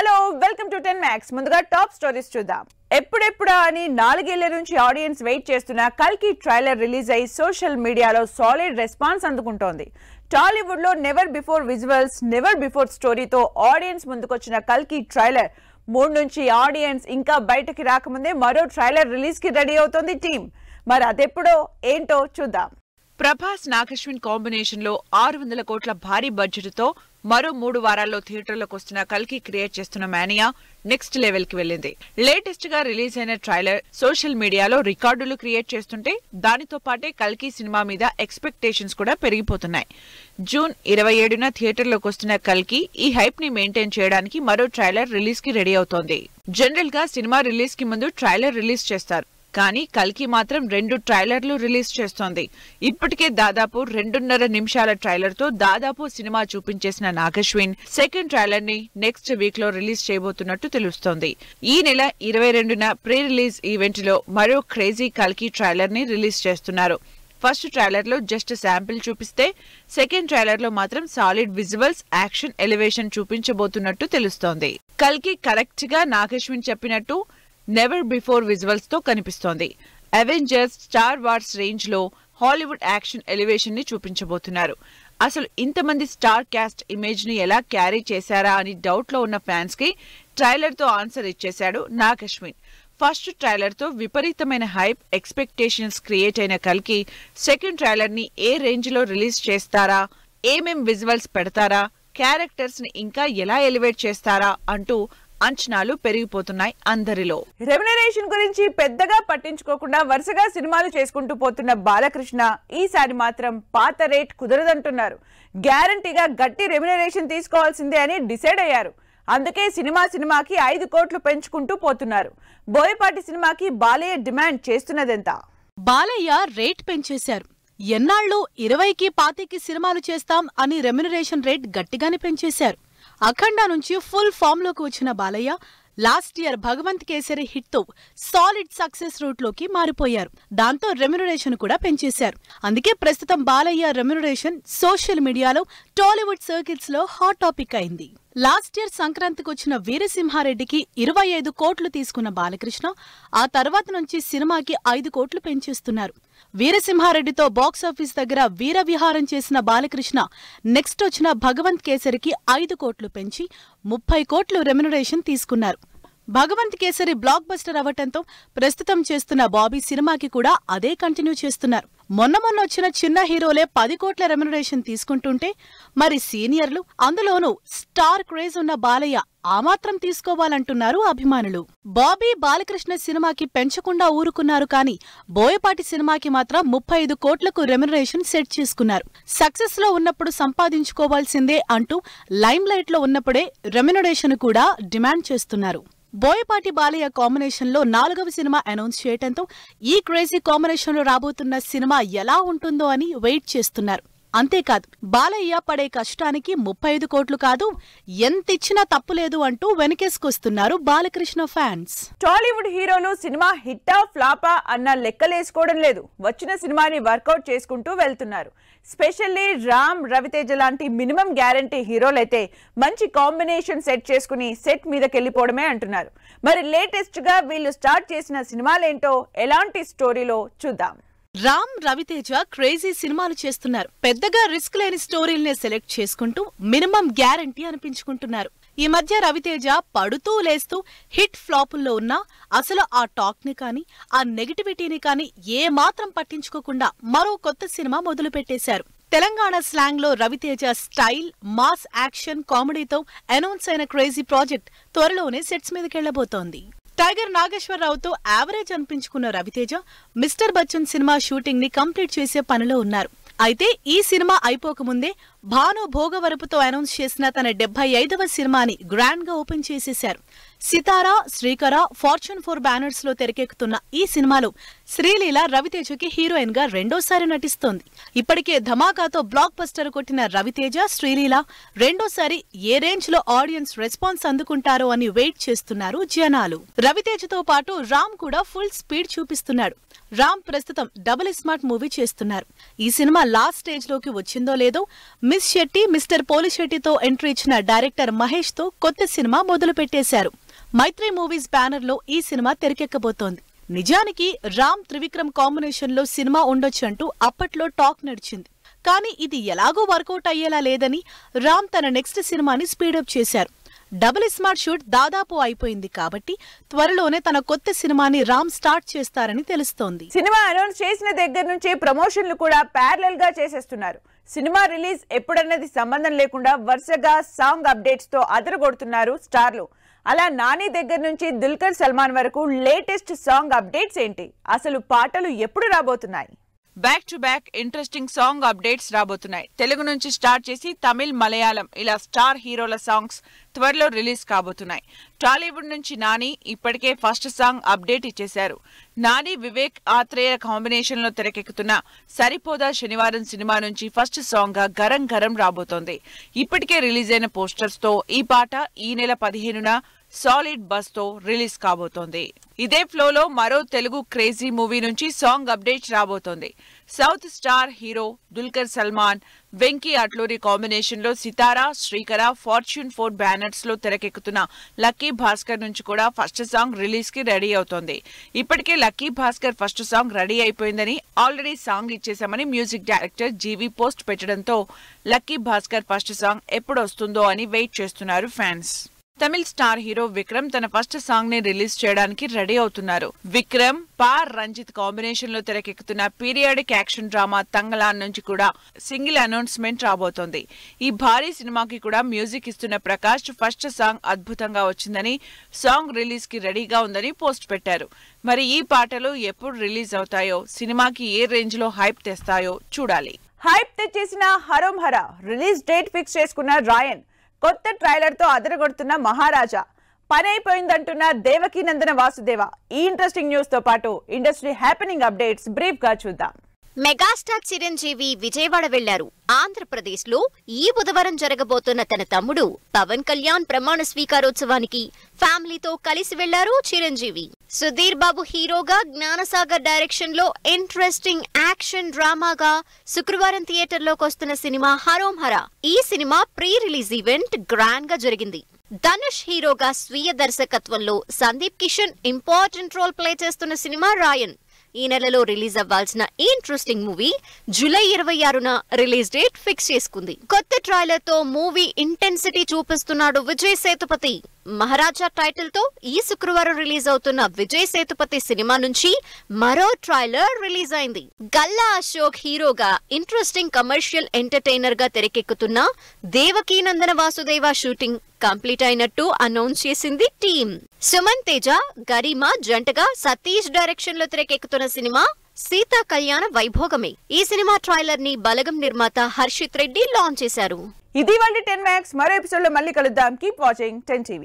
Hello welcome to 10 Max. ముందుగా top stories చూద్దాం. ఎప్పుడెప్పుడా అని 4 ఏళ్ల నుంచి ఆడియన్స్ వెయిట్ చేస్తున్న కల్కి ట్రైలర్ రిలీజ్ అయ్యి సోషల్ మీడియాలో సాలిడ్ రెస్పాన్స్ అందుకుంటోంది. టాలీవుడ్ లో never before visuals, never before స్టోరీతో ఆడియన్స్ ముందుకొచ్చిన కల్కి ట్రైలర్ 3 నుంచి ఆడియన్స్ ఇంకా బయటకి రాకముందే మరో ట్రైలర్ రిలీజ్ కి రెడీ అవుతోంది టీం. మరి అదెప్పుడో ఏంటో చూద్దాం. ప్రభాస్ నాగశ్విన్ కాంబినేషన్ లో 600 కోట్ల భారీ బడ్జెట్ తో మరో 3 వారాల్లో థియేటర్లకు వస్తున్న కల్కి క్రియేట్ చేస్తున్న మానియా నెక్స్ట్ లెవెల్ కి వెళ్ళింది. లేటెస్ట్ గా రిలీజ్ అయిన ట్రైలర్ సోషల్ మీడియాలో రికార్డులు క్రియేట్ చేస్తుంటే దానితో పాటే కల్కి సినిమా మీద ఎక్స్పెక్టేషన్స్ కూడా పెరిగిపోతున్నాయి. జూన్ 27న థియేటర్లోకి వస్తున్న కల్కి ఈ హైప్ ని మెయింటైన్ చేయడానికి మరో ట్రైలర్ రిలీజ్ కి రెడీ అవుతోంది. జనరల్ గా సినిమా రిలీజ్ కి ముందు ట్రైలర్ రిలీజ్ చేస్తారు, కానీ కల్కి మాత్రం 2 ట్రైలర్లు రిలీజ్ చేస్తోంది. ఇప్పటికే దాదాపు 2.5 నిమిషాల ట్రైలర్ తో దాదాపు సినిమా చూపించేసిన నాగశ్విన్ సెకండ్ ట్రైలర్ ని నెక్స్ట్ వీక్ లో రిలీజ్ చేయబోతున్నట్టు తెలుస్తోంది. ఈ నెల 22న ప్రీ రిలీజ్ ఈవెంట్ లో మరో క్రేజీ కల్కి ట్రైలర్ ని రిలీజ్ చేస్తున్నారు. ఫస్ట్ ట్రైలర్ లో జస్ట్ శాంపిల్ చూపిస్తే సెకండ్ ట్రైలర్ లో మాత్రం సాలిడ్ విజువల్స్, యాక్షన్, ఎలివేషన్ చూపించబోతున్నట్టు తెలుస్తోంది. కల్కి కరెక్ట్ గా నాగశ్విన్ చెప్పినట్టు నెవర్ బిఫోర్ విజువల్స్ తో కనిపిస్తోంది. అవెంజర్స్, స్టార్ వార్స్ రేంజ్ లో హాలీవుడ్ యాక్షన్ ఎలివేషన్ ని చూపించబోతున్నారు. అసలు ఇంతమంది స్టార్ క్యాస్ట్ ఇమేజ్ ని ఎలా క్యారీ చేశారా అని డౌట్ లో ఉన్న ఫ్యాన్స్ కి ట్రైలర్ తో ఆన్సర్ ఇచ్చేశాడు నాగశ్విన్. ఫస్ట్ ట్రైలర్ తో విపరీతమైన హైప్, ఎక్స్పెక్టేషన్స్ క్రియేట్ అయిన కల్కి సెకండ్ ట్రైలర్ ని ఏ రేంజ్ లో రిలీజ్ చేస్తారా, ఏమేం విజువల్స్ పెడతారా, క్యారెక్టర్స్ ని ఇంకా ఎలా ఎలివేట్ చేస్తారా అంటూ అంచనాలు పెరిగిపోతున్నాయి అందరిలో. రెమ్యునరేషన్ గురించి పెద్దగా పట్టించుకోకుండా వరుసగా సినిమాలు చేసుకుంటూ పోతున్న బాలకృష్ణ ఈసారి మాత్రం పాత రేట్ కుదరదంటున్నారు. గ్యారంటీగా గట్టి రెమ్యునరేషన్ తీసుకోవాల్సిందే అని డిసైడ్ అయ్యారు. అందుకే సినిమాకి 5 కోట్లు పెంచుకుంటూ పోతున్నారు. బోయపాటి సినిమాకి బాలయ్య డిమాండ్ చేస్తున్నదెంత? బాలయ్య రేట్ పెంచేశారు. ఎన్నాళ్ళు 20కి 25కి సినిమాలు చేస్తాం అని రెమ్యునరేషన్ రేట్ గట్టిగానే పెంచేశారు. అఖండ నుంచి ఫుల్ ఫామ్ లోకి వచ్చిన Balayya last year Bhagavanth Kesari hit తో సాలిడ్ సక్సెస్ రూట్ లోకి మారిపోయారు. దాంతో రెమ్యునరేషన్ కూడా పెంచేశారు. అందుకే ప్రస్తుతం బాలయ్య రెమ్యునరేషన్ సోషల్ మీడియాలో, టాలీవుడ్ సర్కిల్స్ లో హాట్ టాపిక్ అయింది. లాస్ట్ ఇయర్ సంక్రాంతికి వచ్చిన వీరసింహారెడ్డికి 25 కోట్లు తీసుకున్న బాలకృష్ణ ఆ తర్వాత నుంచి సినిమాకి 5 కోట్లు పెంచేస్తున్నారు. వీరసింహారెడ్డితో బాక్సాఫీస్ దగ్గర వీరవిహారం చేసిన బాలకృష్ణ నెక్స్ట్ వచ్చిన భగవంత్ కేసరికి 5 కోట్లు పెంచి 30 కోట్లు రెమ్యునరేషన్ తీసుకున్నారు. భగవంత్ కేసరి బ్లాక్ బస్టర్ అవ్వటంతో ప్రస్తుతం చేస్తున్న బాబీ సినిమాకి కూడా అదే కంటిన్యూ చేస్తున్నారు. మొన్న వచ్చిన చిన్న హీరోలే 10 కోట్ల రెమ్యునరేషన్ తీసుకుంటుంటే మరి సీనియర్లు, అందులోనూ స్టార్ క్రేజ్ ఉన్న బాలయ్య ఆ మాత్రం తీసుకోవాలంటున్నారు అభిమానులు. బాబీ, బాలకృష్ణ సినిమాకి పెంచకుండా ఊరుకున్నారు, కానీ బోయపాటి సినిమాకి మాత్రం 35 కోట్లకు రెమ్యునరేషన్ సెట్ చేసుకున్నారు. సక్సెస్ లో ఉన్నప్పుడు సంపాదించుకోవాల్సిందే అంటూ లైమ్ లైట్ లో ఉన్నప్పుడే రెమ్యునరేషన్ కూడా డిమాండ్ చేస్తున్నారు. బోయపాటి బాలయ్య కాంబినేషన్ లో 4వ సినిమా అనౌన్స్ చేయటంతో ఈ క్రేజీ కాంబినేషన్ లో రాబోతున్న సినిమా ఎలా ఉంటుందో అని వెయిట్ చేస్తున్నారు. అంతేకాదు, బాలయ్య పడే కష్టానికి 35 కోట్లు కాదు, ఎంతిచ్చినా తప్పులేదు అంటూ వెనకేసుకొస్తున్నారు బాలకృష్ణ ఫ్యాన్స్. టాలీవుడ్ హీరోలు సినిమా హిట్టా ఫ్లాపా అన్న లెక్కలేసుకోవడం లేదు. వచ్చిన సినిమాని వర్కౌట్ చేసుకుంటూ వెళ్తున్నారు. స్పెషల్లీ రామ్, రవితేజ లాంటి మినిమం గ్యారంటీ హీరోలైతే మంచి కాంబినేషన్ సెట్ చేసుకుని సెట్ మీదకెళ్లిపోవడమే అంటున్నారు. మరి లేటెస్ట్ గా వీళ్ళు స్టార్ట్ చేసిన సినిమాలేంటో, ఎలాంటి స్టోరీలో చూద్దాం. రామ్, రవితేజ క్రేజీ సినిమాలు చేస్తున్నారు. పెద్దగా రిస్క్ లేని స్టోరీల్నే సెలెక్ట్ చేసుకుంటూ మినిమం గ్యారంటీ అనిపించుకుంటున్నారు. ఈ మధ్య రవితేజ పడుతూ లేస్తూ హిట్ ఫ్లాపుల్లో ఉన్నా అసలు ఆ టాక్ ని కానీ, ఆ నెగటివిటీని కానీ ఏ మాత్రం పట్టించుకోకుండా మరో కొత్త సినిమా మొదలు పెట్టేశారు. తెలంగాణ స్లాంగ్ లో రవితేజ స్టైల్, మాస్ యాక్షన్, కామెడీతో అనౌన్స్ అయిన క్రేజీ ప్రాజెక్ట్ త్వరలోనే సెట్స్ మీదకెళ్లబోతోంది. టైగర్ నాగేశ్వరరావుతో యావరేజ్ అనిపించుకున్న Raviteja Mister Bachchan cinema shooting ని కంప్లీట్ చేసే పనిలో ఉన్నారు. అయితే ఈ సినిమా అయిపోకముందే భాను భోగవరపుతో అనౌన్స్ చేసిన తన 75వ సినిమాని గ్రాండ్ గా ఓపెన్ చేసేశారు. సితారా, శ్రీకర, ఫార్చ్యూన్ 4 బ్యానర్స్ లో తెరకెక్కుతున్న ఈ సినిమాలో శ్రీలీల రవితేజకి హీరోయిన్ గా రెండోసారి నటిస్తోంది. ఇప్పటికే ధమాకాతో బ్లాక్ బస్టర్ కొట్టిన రవితేజ, శ్రీలీల రెండోసారి ఏ రేంజ్ లో ఆడియన్స్ రెస్పాన్స్ అందుకుంటారో అని వెయిట్ చేస్తున్నారు జనాలు. రవితేజతో పాటు రామ్ కూడా ఫుల్ స్పీడ్ చూపిస్తున్నాడు. రామ్ ప్రస్తుతం డబుల్ స్మార్ట్ మూవీ చేస్తున్నారు. ఈ సినిమా లాస్ట్ స్టేజ్ లోకి వచ్చిందో లేదో మిస్ శెట్టి, మిస్టర్ పోలిశెట్టితో ఎంట్రీ ఇచ్చిన డైరెక్టర్ మహేష్ తో కొత్త సినిమా మొదలు పెట్టేశారు. మైత్రి మూవీస్ బ్యానర్ లో ఈ సినిమా తెరకెక్కబోతోంది. నిజానికి రామ్ త్రివిక్రమ్ కాంబినేషన్ లో సినిమా ఉండొచ్చంటూ అప్పట్లో టాక్ నడిచింది. కానీ ఇది ఎలాగో వర్కౌట్ అయ్యేలా లేదని రామ్ తన నెక్స్ట్ సినిమాని స్పీడప్ చేశారు. డబుల్ స్మార్ట్ షూట్ దాదాపు అయిపోయింది కాబట్టి త్వరలోనే తన కొత్త సినిమాని రామ్ స్టార్ట్ చేస్తారని తెలుస్తోంది. సినిమా అనౌన్స్ చేసిన దగ్గర నుంచి ప్రమోషన్లు కూడా ప్యారలల్ గా చేసేస్తున్నారు. సినిమా రిలీజ్ ఎప్పుడన్నది సంబంధం లేకుండా వరుసగా సాంగ్ అప్డేట్స్ తో అదరగొడుతున్నారు స్టార్లు. అలా నాని దగ్గర నుంచి దుల్కర్ సల్మాన్ వరకు లేటెస్ట్ సాంగ్ అప్డేట్స్ ఏంటి, అసలు పాటలు ఎప్పుడు రాబోతున్నాయి? Back to back interesting song updates రాబోతున్నాయి. తెలుగు నుంచి స్టార్ట్ చేసి తమిళ్, మలయాళం ఇలా స్టార్ హీరోల సాంగ్స్ త్వరలో రిలీజ్ కాబోతున్నాయి. టాలీవుడ్ నుంచి నాని ఇప్పటికే ఫస్ట్ సాంగ్ అప్డేట్ ఇచ్చేశారు. నాని, వివేక్ ఆత్రేయ కాంబినేషన్ లో తెరకెక్కుతున్న సరిపోదా శనివారం సినిమా నుంచి ఫస్ట్ సాంగ్ గా గరం గరం రాబోతోంది. ఇప్పటికే రిలీజ్ అయిన పోస్టర్స్ తో ఈ పాట ఈ నెల 15న సాలిడ్ బస్ తో రిలీజ్ కాబోతోంది. ఇదే ఫ్లోలో మరో తెలుగు క్రేజీ మూవీ నుంచి సాంగ్ అప్డేట్ రాబోతోంది. South star hero Dulquer Salman, Venky Atluri combination లో సితారా, శ్రీకర, ఫార్చ్యూన్ 4 బ్యానర్స్ లో తెరకెక్కుతున్న లక్కీ భాస్కర్ నుంచి కూడా ఫస్ట్ సాంగ్ రిలీజ్ కి రెడీ అవుతోంది. ఇప్పటికే lucky Bhaskar first song ready అయిపోయిందని, ఆల్రెడీ సాంగ్ ఇచ్చేసామని మ్యూజిక్ డైరెక్టర్ జీవి పోస్ట్ పెట్టడంతో లక్కీ భాస్కర్ ఫస్ట్ సాంగ్ ఎప్పుడు వస్తుందో అని వెయిట్ చేస్తున్నారు fans. Tamil star hero Vikram తన ఫస్ట్ సాంగ్ ని రిలీజ్ చేయడానికి రెడీ అవుతున్నారు. విక్రమ్, పార్ రంజిత్ కాంబినేషన్ లో తెరకెక్కుతున్న పీరియాడిక్ యాక్షన్ డ్రామా తంగలాన్ నుంచి కూడా సింగిల్ అనౌన్స్మెంట్ రాబోతోంది. ఈ భారీ సినిమాకి కూడా మ్యూజిక్ ఇస్తున్న ప్రకాష్ ఫస్ట్ సాంగ్ అద్భుతంగా వచ్చిందని, సాంగ్ రిలీజ్ కి రెడీగా ఉందని పోస్ట్ పెట్టారు. మరి ఈ పాటలు ఎప్పుడు రిలీజ్ అవుతాయో, సినిమాకి ఏ రేంజ్ లో హైప్ తెస్తాయో చూడాలి. హైప్ తెచ్చేసిన హరోం హరా రిలీజ్ డేట్ ఫిక్స్ చేసుకున్న రాయన్, కొత్త ట్రైలర్ తో అదరగొడుతున్న మహారాజా, పని అయిపోయిందంటున్న దేవకీ నందన వాసుదేవ. ఈ ఇంట్రెస్టింగ్ న్యూస్ తో పాటు ఇండస్ట్రీ హ్యాపెనింగ్ అప్డేట్స్ బ్రీఫ్ గా చూద్దాం. మెగాస్టార్ చిరంజీవి విజయవాడ వెళ్లారు. ఆంధ్రప్రదేశ్ లో ఈ బుధవారం జరగబోతున్న తన తమ్ముడు పవన్ కళ్యాణ్ ప్రమాణ స్వీకారోత్సవానికి ఫ్యామిలీతో కలిసి వెళ్లారు చిరంజీవి. సుధీర్ బాబు హీరోగా, జ్ఞానసాగర్ డైరెక్షన్ లో ఇంట్రెస్టింగ్ యాక్షన్ డ్రామాగా శుక్రవారం థియేటర్లోకి వస్తున్న సినిమా హరోం హరా. ఈ cinema pre release event grand గా జరిగింది. ధనుష్ హీరోగా స్వీయ దర్శకత్వంలో Sandeep Kishan important role play చేస్తున్న సినిమా రాయన్. ఈ నెలలో రిలీజ్ అవ్వాల్సిన ఈ ఇంట్రెస్టింగ్ మూవీ జూలై 26న రిలీజ్ డేట్ ఫిక్స్ చేసుకుంది. కొత్త ట్రైలర్ తో మూవీ ఇంటెన్సిటీ చూపిస్తున్నాడు విజయ్ సేతుపతి. మహారాజా టైటిల్ తో ఈ శుక్రవారం రిలీజ్ అవుతున్న విజయ్ సేతుపతి సినిమా నుంచి మరో ట్రైలర్ రిలీజ్ అయింది. గల్లా అశోక్ హీరోగా ఇంట్రెస్టింగ్ కమర్షియల్ ఎంటర్టైనర్ గా తెరకెక్కుతున్న దేవకీ నందన వాసుదేవ షూటింగ్ కంప్లీట్ అయినట్టు అనౌన్స్ చేసింది టీమ్. సుమన్ తేజ, గరిమా జంటగా సతీష్ డైరెక్షన్ లో తెరకెక్కుతున్న సినిమా సీతా కళ్యాణ వైభోగమే. ఈ సినిమా ట్రైలర్ ని బలగం నిర్మాత హర్షిత్ రెడ్డి లాంచ్ చేశారు. ఇది వాళ్ళ 10 Max. మరో ఎపిసోడ్ లో మళ్ళీ కలుద్దాం. Keep watching 10 TV.